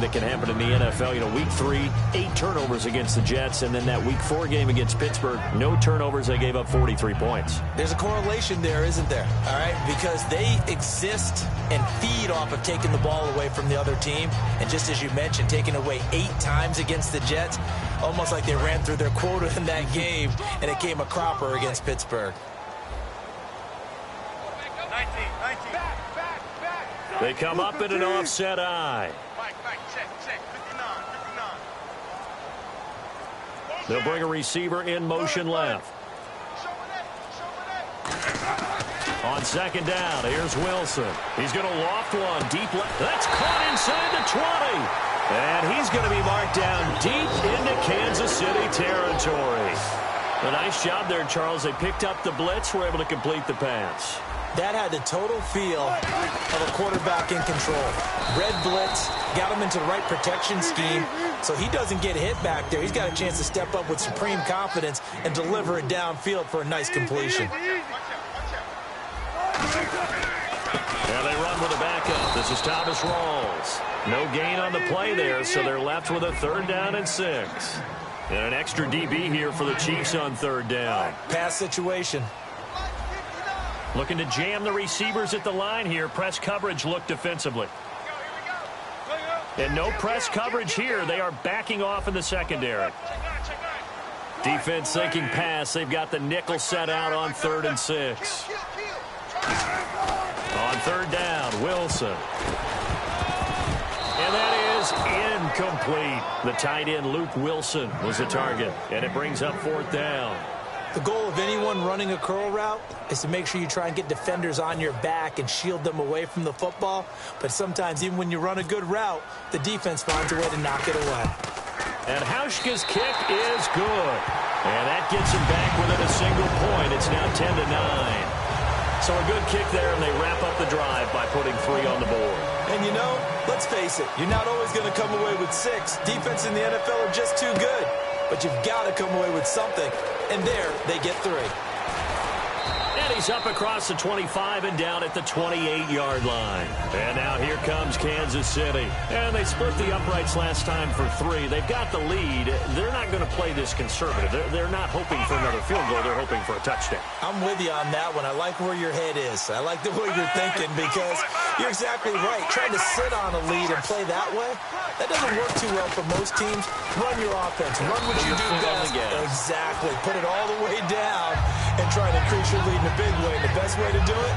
that can happen in the NFL. You know, week 3, 8 turnovers against the Jets, and then that week 4 game against Pittsburgh, no turnovers. They gave up 43 points. There's a correlation there, isn't there? All right, because they exist and feed off of taking the ball away from the other team. And just as you mentioned, taking away 8 times against the Jets, almost like they ran through their quota in that game, and it came a cropper against Pittsburgh. They come up in an offset eye. They'll bring a receiver in motion left. On second down, here's Wilson. He's going to loft one deep left. That's caught inside the 20. And he's going to be marked down deep into Kansas City territory. A nice job there, Charles. They picked up the blitz, were able to complete the pass. That had the total feel of a quarterback in control. Red blitz, got him into the right protection scheme, so he doesn't get hit back there. He's got a chance to step up with supreme confidence and deliver it downfield for a nice completion. Now they run with a backup. This is Thomas Rawls. No gain on the play there, so they're left with a 3rd down and 6. And an extra DB here for the Chiefs on 3rd down. Pass situation. Looking to jam the receivers at the line here. Press coverage look defensively. And no press coverage here. They are backing off in the secondary. Defense thinking pass. They've got the nickel set out on 3rd and 6. On 3rd down, Wilson. And that is incomplete. The tight end, Luke Wilson, was the target. And it brings up 4th down. The goal of anyone running a curl route is to make sure you try and get defenders on your back and shield them away from the football. But sometimes, even when you run a good route, the defense finds a way to knock it away. And Hauschka's kick is good. And that gets him back within a single point. It's now 10-9. So a good kick there, and they wrap up the drive by putting 3 on the board. And you know, let's face it, you're not always going to come away with 6. Defense in the NFL are just too good. But you've got to come away with something. And there, they get 3. And he's up across the 25 and down at the 28-yard line. And now here comes Kansas City. And they split the uprights last time for 3. They've got the lead. They're not going to play this conservative. They're not hoping for another field goal. They're hoping for a touchdown. I'm with you on that one. I like where your head is. I like the way you're thinking because you're exactly right. Trying to sit on a lead and play that way, that doesn't work too well for most teams. Run your offense. Run what you do best. Exactly. Put it all the way down and try to increase your lead in a big way. The best way to do it,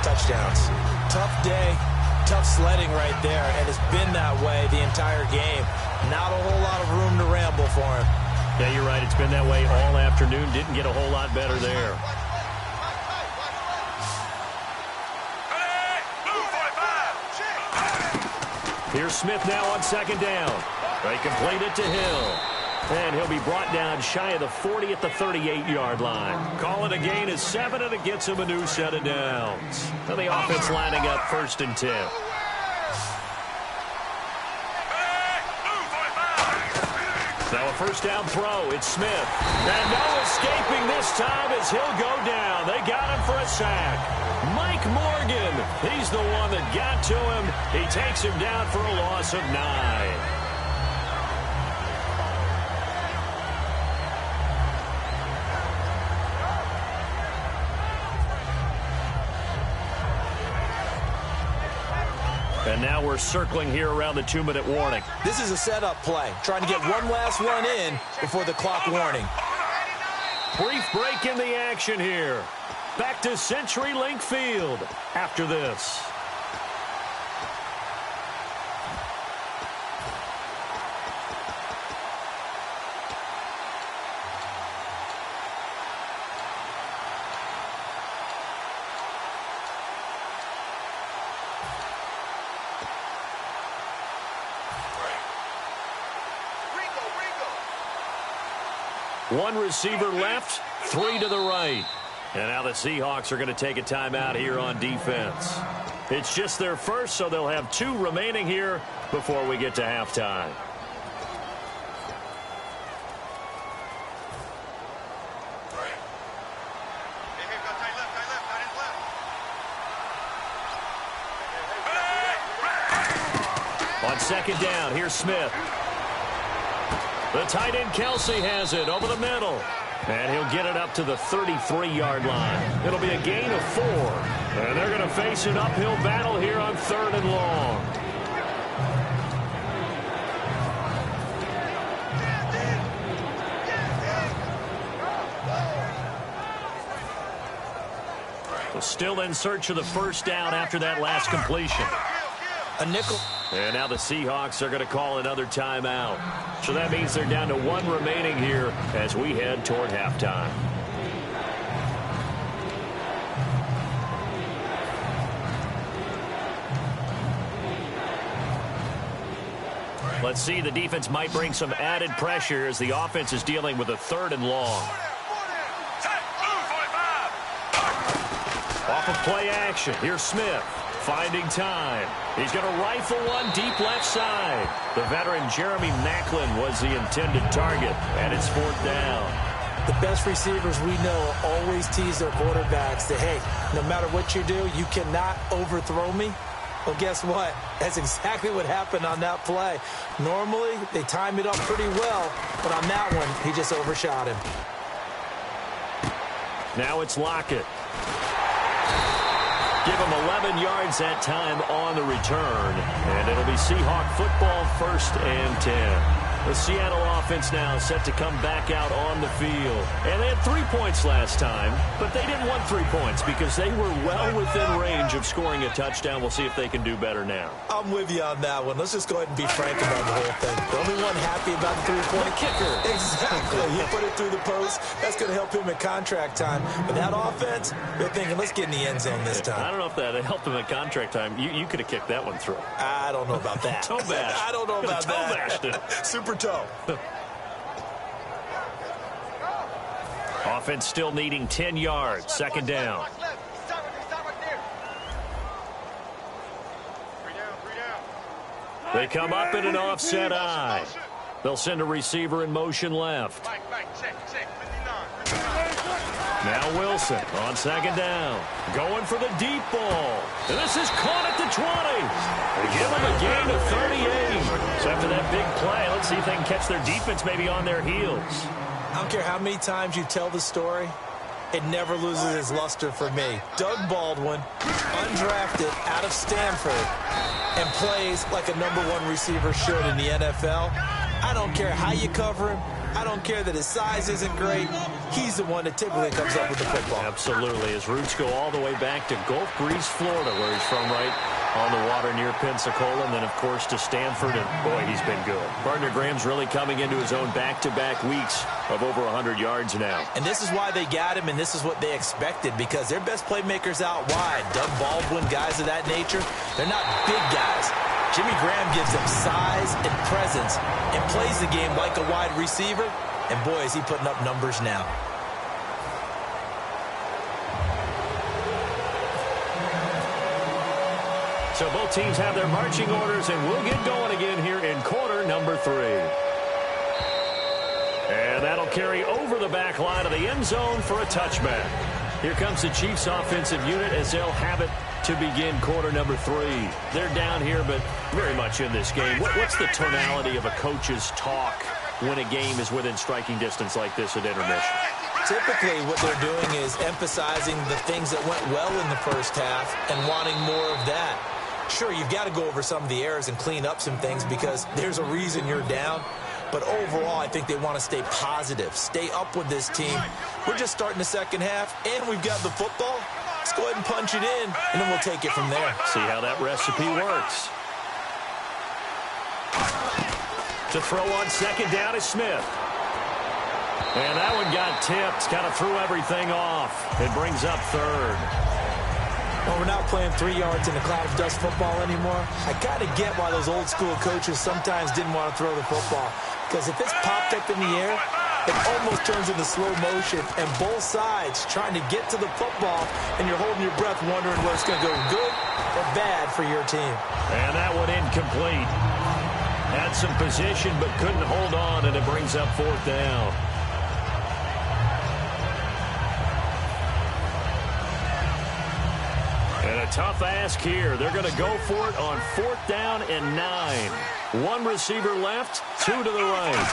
touchdowns. Tough day, tough sledding right there, and it's been that way the entire game. Not a whole lot of room to ramble for him. Yeah, you're right. It's been that way all afternoon. Didn't get a whole lot better there. Here's Smith now on 2nd down. They complete it to Hill. And he'll be brought down shy of the 40 at the 38-yard line. Call it a gain of 7, and it gets him a new set of downs. And the offense lining up 1st and 10. Now a 1st down throw. It's Smith. And no escaping this time as he'll go down. They got him for a sack. Mike Morgan, he's the one that got to him. He takes him down for a loss of 9. And now we're circling here around the 2-minute warning. This is a setup play, trying to get one last run in before the clock warning. Brief break in the action here. Back to CenturyLink Field after this. One receiver left, 3 to the right. And now the Seahawks are going to take a timeout here on defense. It's just their first, so they'll have 2 remaining here before we get to halftime. On second down. Here's Smith. The tight end Kelsey has it over the middle. And he'll get it up to the 33-yard line. It'll be a gain of 4. And they're going to face an uphill battle here on 3rd and long. Still in search of the first down after that last completion. A nickel. And now the Seahawks are going to call another timeout. So that means they're down to 1 remaining here as we head toward halftime. Let's see, the defense might bring some added pressure as the offense is dealing with a 3rd and long. Off of play action, here's Smith, finding time. He's going to rifle one deep left side. The veteran Jeremy Maclin was the intended target, and it's 4th down. The best receivers we know always tease their quarterbacks that, hey, no matter what you do, you cannot overthrow me. Well, guess what? That's exactly what happened on that play. Normally, they time it up pretty well, but on that one, he just overshot him. Now it's Lockett. Give him 11 yards that time on the return. And it'll be Seahawk football, 1st and 10. The Seattle offense now set to come back out on the field. And they had 3 points last time, but they didn't want 3 points because they were well within range of scoring a touchdown. We'll see if they can do better now. I'm with you on that one. Let's just go ahead and be frank about the whole thing. The only one happy about the 3-point kicker. Exactly. He put it through the post. That's going to help him in contract time. But that offense, they're thinking, let's get in the end zone this time. I don't know if that helped him in contract time. You could have kicked that one through. I don't know about that. Toe bash. I don't know about that. Toe bashed it. Super toe. Offense still needing 10 yards. 2nd down. They come up in an offset eye. They'll send a receiver in motion left. Now Wilson on 2nd down. Going for the deep ball. And this is caught at the 20. They give them a gain of 38. So after that big play, let's see if they can catch their defense maybe on their heels. I don't care how many times you tell the story, it never loses its luster for me. Doug Baldwin, undrafted out of Stanford, and plays like a #1 receiver should in the NFL. I don't care how you cover him. I don't care that his size isn't great. He's the one that typically comes up with the football. Absolutely. His roots go all the way back to Gulf Breeze, Florida, where he's from, right on the water near Pensacola, and then, of course, to Stanford, and, boy, he's been good. Partner Graham's really coming into his own back-to-back weeks of over 100 yards now. And this is why they got him, and this is what they expected, because their best playmakers out wide, Doug Baldwin, guys of that nature, they're not big guys. Jimmy Graham gives them size and presence and plays the game like a wide receiver, and, boy, is he putting up numbers now. So both teams have their marching orders, and we'll get going again here in quarter number 3. And that'll carry over the back line of the end zone for a touchback. Here comes the Chiefs offensive unit as they'll have it to begin quarter number 3. They're down here, but very much in this game. What's the tonality of a coach's talk when a game is within striking distance like this at intermission? Typically, what they're doing is emphasizing the things that went well in the first half and wanting more of that. Sure, you've got to go over some of the errors and clean up some things because there's a reason you're down. But overall, I think they want to stay positive, stay up with this team. We're just starting the second half, and we've got the football. Let's go ahead and punch it in, and then we'll take it from there. See how that recipe works. To throw on 2nd down is Smith. And that one got tipped, kind of threw everything off. It brings up 3rd. Well, we're not playing 3 yards in a cloud of dust football anymore. I kind of get why those old school coaches sometimes didn't want to throw the football. Because if it's popped up in the air, it almost turns into slow motion. And both sides trying to get to the football, and you're holding your breath wondering whether it's going to go good or bad for your team. And that one incomplete. Had some position but couldn't hold on, and it brings up 4th down. tough ask here. They're going to go for it on 4th down and 9. One receiver left, 2 to the right.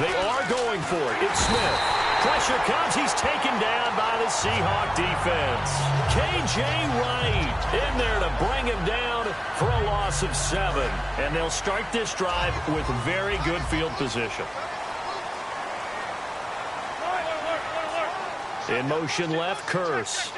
They are going for it. It's Smith. Pressure comes. He's taken down by the Seahawk defense. K.J. Wright in there to bring him down for a loss of 7. And they'll start this drive with very good field position. In motion left, Curse.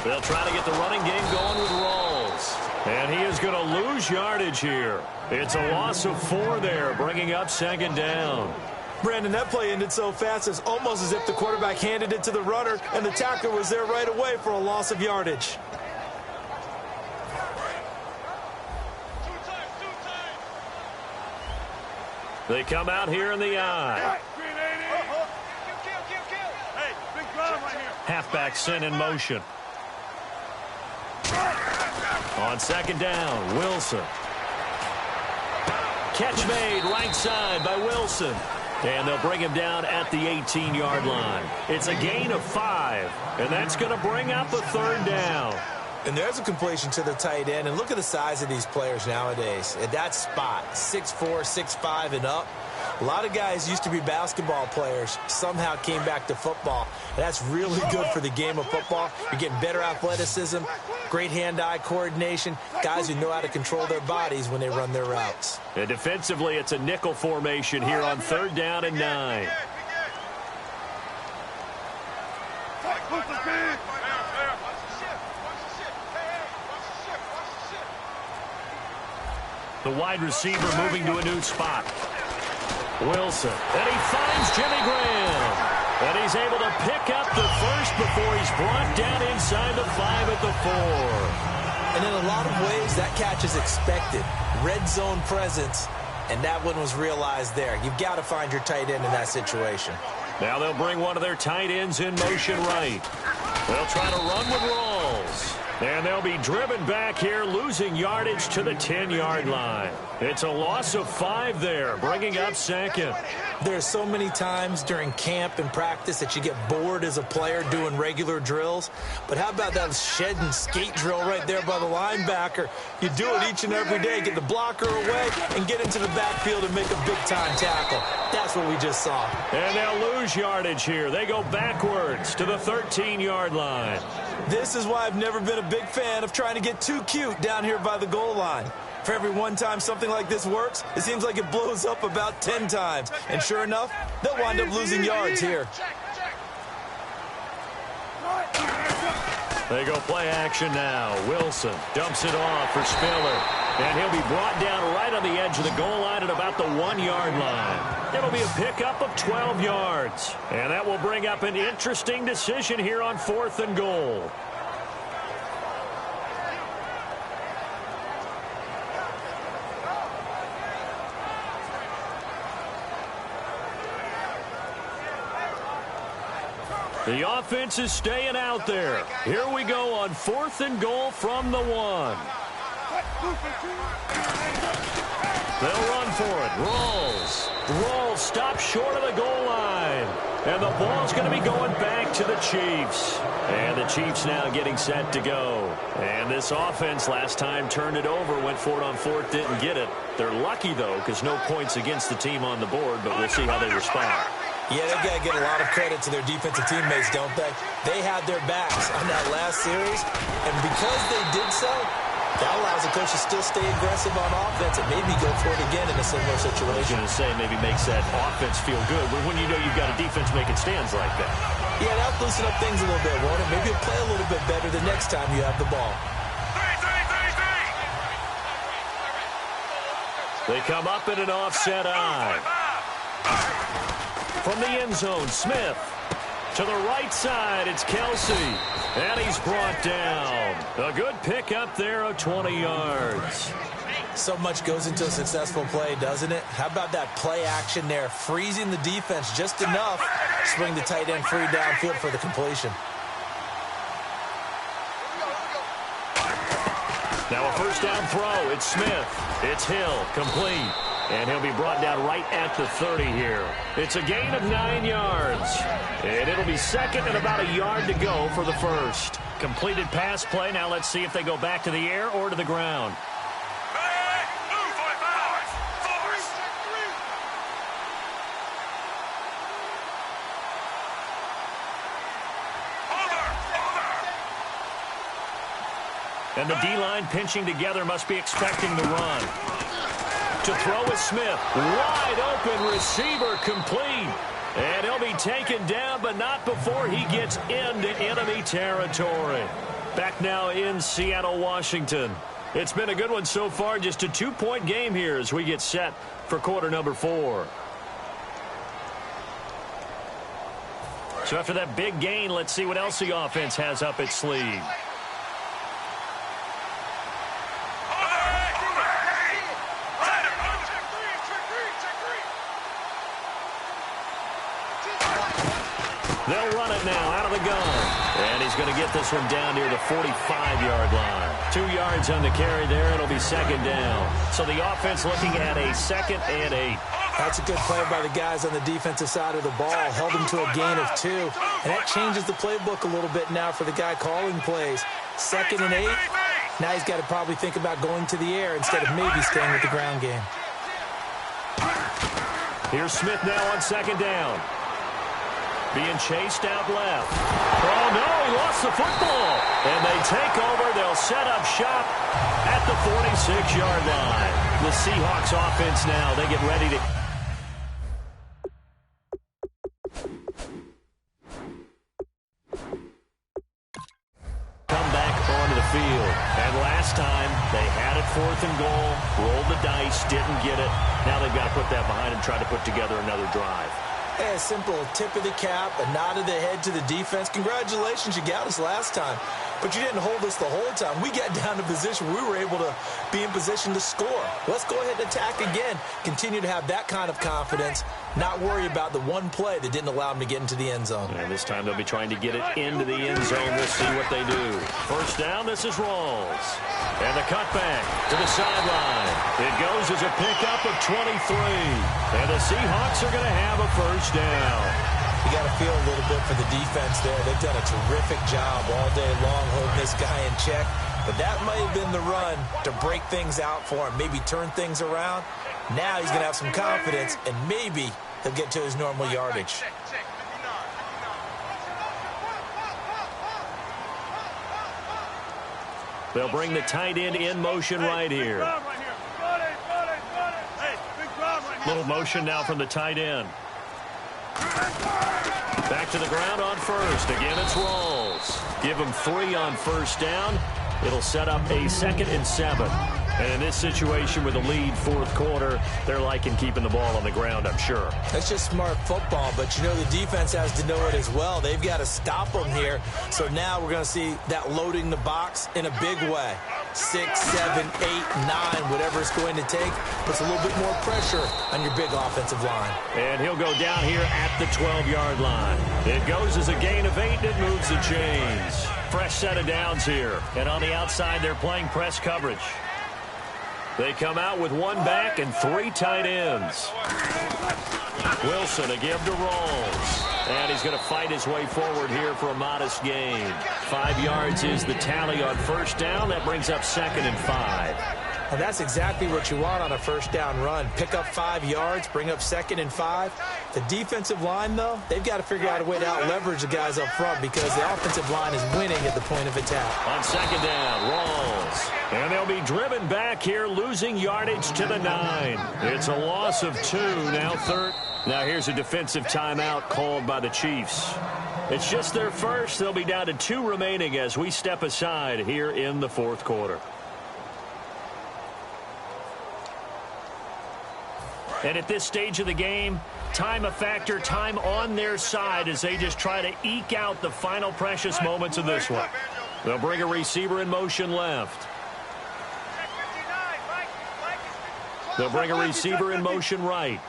They'll try to get the running game going with Rawls. And he is going to lose yardage here. It's a loss of 4 there, bringing up 2nd down. Brandon, that play ended so fast, it's almost as if the quarterback handed it to the runner, and the tackler was there right away for a loss of yardage. They come out here in the eye. Halfback sent in motion. On 2nd down, Wilson. Catch made right side by Wilson. And they'll bring him down at the 18-yard line. It's a gain of 5, and that's going to bring up a 3rd down. And there's a completion to the tight end. And look at the size of these players nowadays. At that spot, 6'4", 6'5", and up. A lot of guys used to be basketball players, somehow came back to football. That's really good for the game of football. You're getting better athleticism, great hand-eye coordination, guys who know how to control their bodies when they run their routes. And defensively, it's a nickel formation here on 3rd down and 9. The wide receiver moving to a new spot. Wilson, and he finds Jimmy Graham. And he's able to pick up the first before he's brought down inside the 5 at the 4. And in a lot of ways, that catch is expected. Red zone presence, and that one was realized there. You've got to find your tight end in that situation. Now they'll bring one of their tight ends in motion right. They'll try to run with Rawls. And they'll be driven back here, losing yardage to the 10-yard line. It's a loss of 5 there, bringing up 2nd. There's so many times during camp and practice that you get bored as a player doing regular drills. But how about that shed and skate drill right there by the linebacker? You do it each and every day. Get the blocker away and get into the backfield and make a big-time tackle. That's what we just saw. And they'll lose yardage here. They go backwards to the 13-yard line. This is why I've never been a big fan of trying to get too cute down here by the goal line. For every one time something like this works, it seems like it blows up about 10 times. And sure enough, they'll wind up losing yards here. They go play action now. Wilson dumps it off for Spiller. And he'll be brought down right on the edge of the goal line at about the 1-yard line. It'll be a pickup of 12 yards. And that will bring up an interesting decision here on 4th and goal. The offense is staying out there. Here we go on 4th and goal from the 1. They'll run for it. Rawls stops short of the goal line. And the ball's going to be going back to the Chiefs. And the Chiefs now getting set to go. And this offense last time turned it over, went for it on 4th, didn't get it. They're lucky, though, because no points against the team on the board, but we'll see how they respond. Yeah, they've got to get a lot of credit to their defensive teammates, don't they? They had their backs on that last series, and because they did so, that allows the coach to still stay aggressive on offense and maybe go for it again in a similar situation. I was going to say maybe makes that offense feel good when you know you've got a defense making stands like that. Yeah, that'll loosen up things a little bit, won't it? Maybe you'll play a little bit better the next time you have the ball. They come up in an offset eye. From the end zone, Smith. To the right side, it's Kelsey. And he's brought down. A good pickup there of 20 yards. So much goes into a successful play, doesn't it? How about that play action there? Freezing the defense just enough to bring the tight end free downfield for the completion. Now a first down throw. It's Smith. It's Hill. Complete. And he'll be brought down right at the 30 here. It's a gain of 9 yards. And it'll be second and about a yard to go for the first. Completed pass play. Now let's see if they go back to the air or to the ground. And the D-line pinching together must be expecting the run. To throw is Smith. Wide open receiver complete. And he'll be taken down, but not before he gets into enemy territory. Back now in Seattle, Washington. It's been a good one so far. Just a 2-point game here as we get set for quarter number 4. So after that big gain, let's see what else the offense has up its sleeve. They'll run it now out of the gun. And he's going to get this one down near the 45-yard line. 2 yards on the carry there. It'll be second down. So the offense looking at a 2nd and 8. That's a good play by the guys on the defensive side of the ball. Held him to a gain of 2. And that changes the playbook a little bit now for the guy calling plays. 2nd and 8. Now he's got to probably think about going to the air instead of maybe staying with the ground game. Here's Smith now on second down. Being chased out left. Oh, no, he lost the football. And they take over. They'll set up shop at the 46-yard line. The Seahawks offense now, they get ready to... come back onto the field. And last time, they had it 4th and goal, rolled the dice, didn't get it. Now they've got to put that behind them, try to put together another drive. A simple tip of the cap, a nod of the head to the defense. Congratulations, you got us last time. But you didn't hold us the whole time. We got down to position where we were able to be in position to score. Let's go ahead and attack again. Continue to have that kind of confidence. Not worry about the one play that didn't allow them to get into the end zone. And this time they'll be trying to get it into the end zone. We'll see what they do. First down, this is Rawls. And the cutback to the sideline. It goes as a pickup of 23. And the Seahawks are going to have a first down. You got to feel a little bit for the defense there. They've done a terrific job all day long holding this guy in check. But that might have been the run to break things out for him, maybe turn things around. Now he's going to have some confidence, and maybe he'll get to his normal yardage. They'll bring the tight end in motion right here. Little motion now from the tight end. Back to the ground on first. Again, it's Rawls. Give him 3 on first down. It'll set up a 2nd and 7. And in this situation with a lead 4th quarter, they're liking keeping the ball on the ground, I'm sure. That's just smart football, but you know the defense has to know it as well. They've got to stop them here. So now we're going to see that loading the box in a big way. 6, 7, 8, 9, whatever it's going to take, puts a little bit more pressure on your big offensive line. And he'll go down here at the 12-yard line. It goes as a gain of 8, and it moves the chains. Fresh set of downs here. And on the outside, they're playing press coverage. They come out with 1 back and 3 tight ends. Wilson a give to Rawls. And he's going to fight his way forward here for a modest gain. 5 yards is the tally on first down. That brings up 2nd and 5. And that's exactly what you want on a first down run. Pick up 5 yards, bring up 2nd and 5. The defensive line, though, they've got to figure out a way to out-leverage the guys up front because the offensive line is winning at the point of attack. On second down, Rawls. And they'll be driven back here, losing yardage to the 9. It's a loss of 2, now third. Now here's a defensive timeout called by the Chiefs. It's just their first. They'll be down to 2 remaining as we step aside here in the 4th quarter. And at this stage of the game, time a factor, time on their side as they just try to eke out the final precious moments of this one. They'll bring a receiver in motion left. They'll bring a receiver in motion right.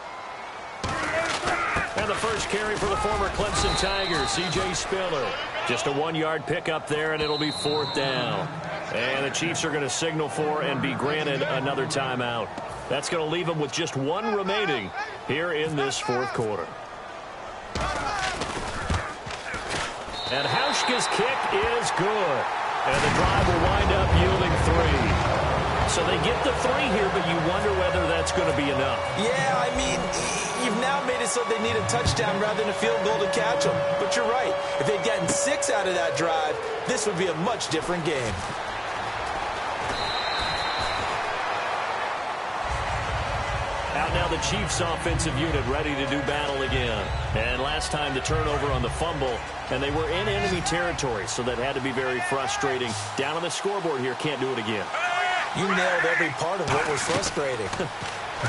And the first carry for the former Clemson Tigers, C.J. Spiller. Just a 1-yard pickup there, and it'll be 4th down. And the Chiefs are going to signal for and be granted another timeout. That's going to leave them with just one remaining here in this fourth quarter. And Hauschka's kick is good. And the drive will wind up yielding 3. So they get the 3 here, but you wonder whether that's going to be enough. Yeah, I mean, you've now made it so they need a touchdown rather than a field goal to catch them. But you're right. If they'd gotten 6 out of that drive, this would be a much different game. Out now the Chiefs offensive unit ready to do battle again. And last time the turnover on the fumble, and they were in enemy territory, so that had to be very frustrating. Down on the scoreboard here, can't do it again. You nailed every part of what was frustrating.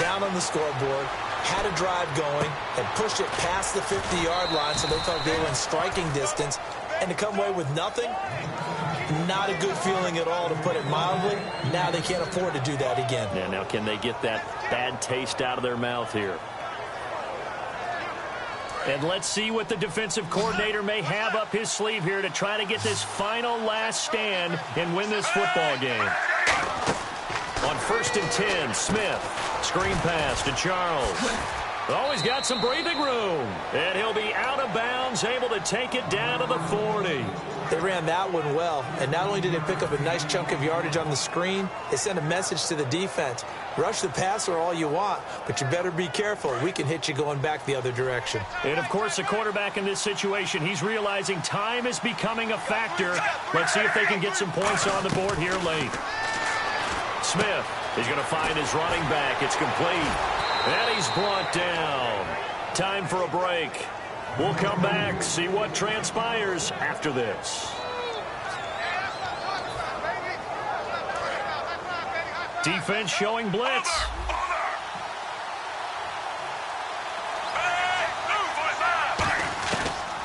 Down on the scoreboard, had a drive going, and pushed it past the 50-yard line so they thought they were in striking distance, and to come away with nothing, not a good feeling at all, to put it mildly. Now they can't afford to do that again. Yeah, now can they get that bad taste out of their mouth here? And let's see what the defensive coordinator may have up his sleeve here to try to get this final last stand and win this football game. On 1st and 10, Smith, screen pass to Charles. Oh, he's got some breathing room. And he'll be out of bounds, able to take it down to the 40. They ran that one well, and not only did they pick up a nice chunk of yardage on the screen, they sent a message to the defense. Rush the passer all you want, but you better be careful. We can hit you going back the other direction. And, of course, the quarterback in this situation, he's realizing time is becoming a factor. Let's see if they can get some points on the board here late. Smith is going to find his running back. It's complete. And he's brought down. Time for a break. We'll come back, see what transpires after this. Defense showing blitz.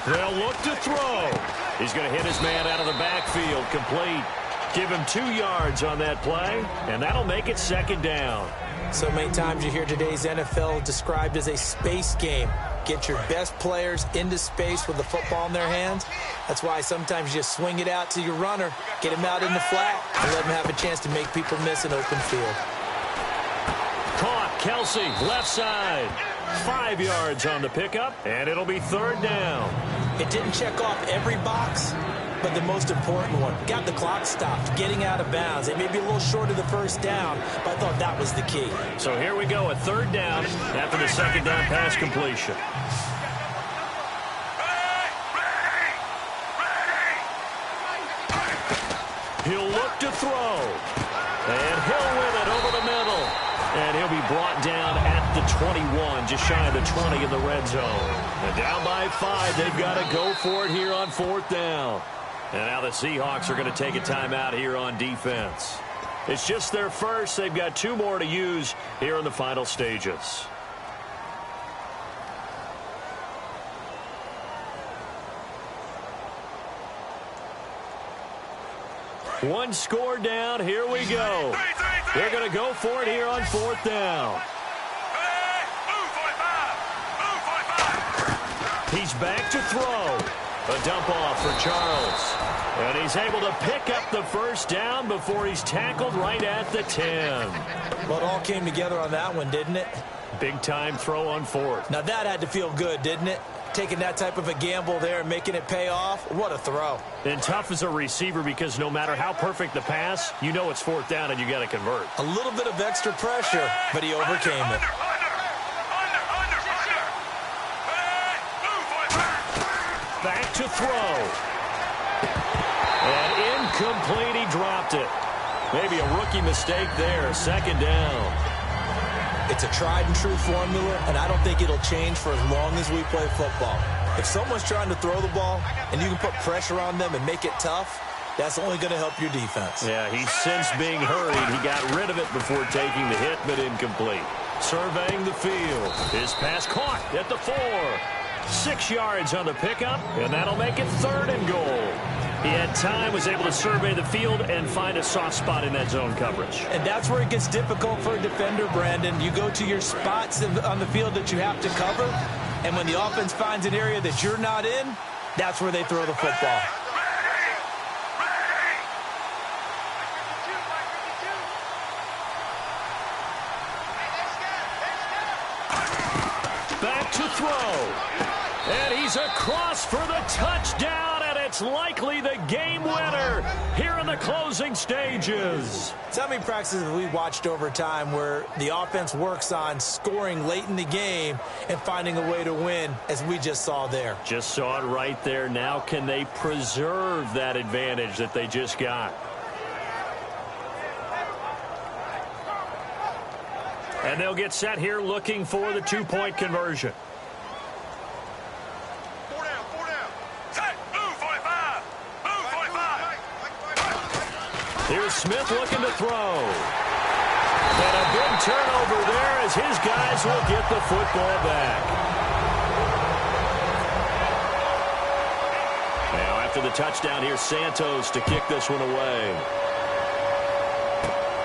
They'll look to throw. He's going to hit his man out of the backfield. Complete. Give him 2 yards on that play, and that'll make it 2nd down. So many times you hear today's NFL described as a space game. Get your best players into space with the football in their hands. That's why sometimes you just swing it out to your runner, get him out in the flat, and let him have a chance to make people miss an open field. Caught, Kelsey, left side. 5 yards on the pickup, and it'll be 3rd down. It didn't check off every box, but the most important one, got the clock stopped, getting out of bounds. It may be a little short of the 1st down, but I thought that was the key. So here we go, a 3rd down after the 2nd down pass completion. He'll look to throw, and he'll win it over the middle. And he'll be brought down at the 21, just shy of the 20 in the red zone. And down by 5, they've got to go for it here on 4th down. And now the Seahawks are going to take a timeout here on defense. It's just their first. They've got 2 more to use here in the final stages. One score down. Here we go. They're going to go for it here on 4th down. He's back to throw. A dump off for Charles. And he's able to pick up the 1st down before he's tackled right at the 10. Well, it all came together on that one, didn't it? Big time throw on 4th. Now that had to feel good, didn't it? Taking that type of a gamble there and making it pay off. What a throw. And tough as a receiver because no matter how perfect the pass, you know it's 4th down and you got to convert. A little bit of extra pressure, but he overcame it. Back to throw. And incomplete, he dropped it. Maybe a rookie mistake there, 2nd down. It's a tried-and-true formula, and I don't think it'll change for as long as we play football. If someone's trying to throw the ball and you can put pressure on them and make it tough, that's only going to help your defense. Yeah, he's since being hurried. He got rid of it before taking the hit, but incomplete. Surveying the field. His pass caught at the 4. 6 yards on the pickup, and that'll make it 3rd and goal. He had time, was able to survey the field and find a soft spot in that zone coverage. And that's where it gets difficult for a defender, Brandon. You go to your spots on the field that you have to cover, and when the offense finds an area that you're not in, that's where they throw the football. He's across for the touchdown, and it's likely the game winner here in the closing stages. So how many practices have we watched over time where the offense works on scoring late in the game and finding a way to win, as we just saw there? Just saw it right there. Now can they preserve that advantage that they just got? And they'll get set here looking for the two-point conversion. Here's Smith looking to throw. And a big turnover there as his guys will get the football back. Now after the touchdown, here's Santos to kick this one away.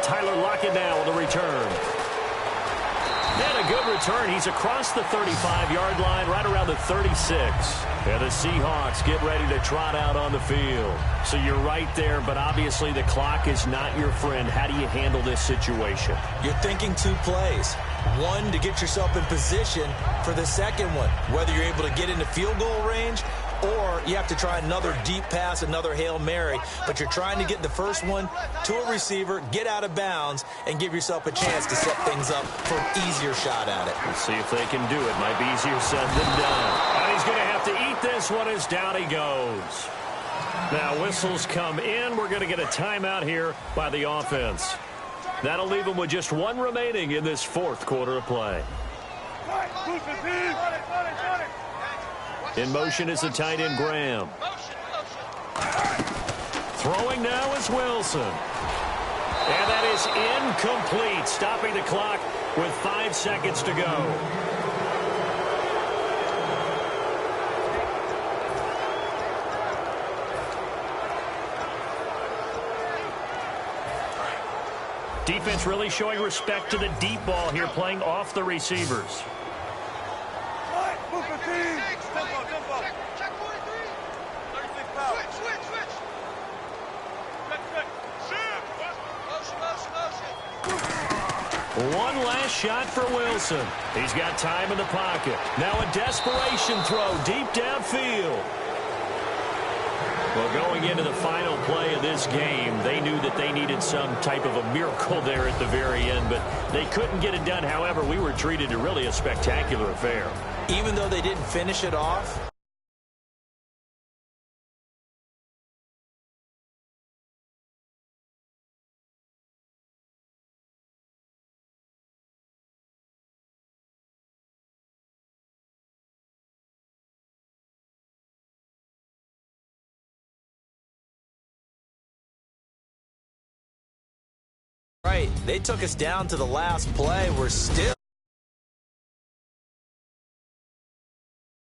Tyler Lockett now on the return. And a good return. He's across the 35-yard line, right around the 36. And the Seahawks get ready to trot out on the field. So you're right there, but obviously the clock is not your friend. How do you handle this situation? You're thinking two plays. One, to get yourself in position for the second one, whether you're able to get into field goal range or you have to try another deep pass, another Hail Mary. But you're trying to get the first one to a receiver, get out of bounds, and give yourself a chance to set things up for an easier shot at it. We'll see if they can do it. Might be easier said than done. And he's going to have to eat this one as down he goes. Now whistles come in. We're going to get a timeout here by the offense. That'll leave them with just one remaining in this fourth quarter of play. In motion is the tight end Graham. Throwing now is Wilson. And that is incomplete, stopping the clock with 5 seconds to go. Defense really showing respect to the deep ball here, playing off the receivers. One last shot for Wilson. He's got time in the pocket. Now a desperation throw deep downfield. Well, going into the final play of this game, they knew that they needed some type of a miracle there at the very end, but they couldn't get it done. However, we were treated to really a spectacular affair. Even though they didn't finish it off, right, they took us down to the last play. We're still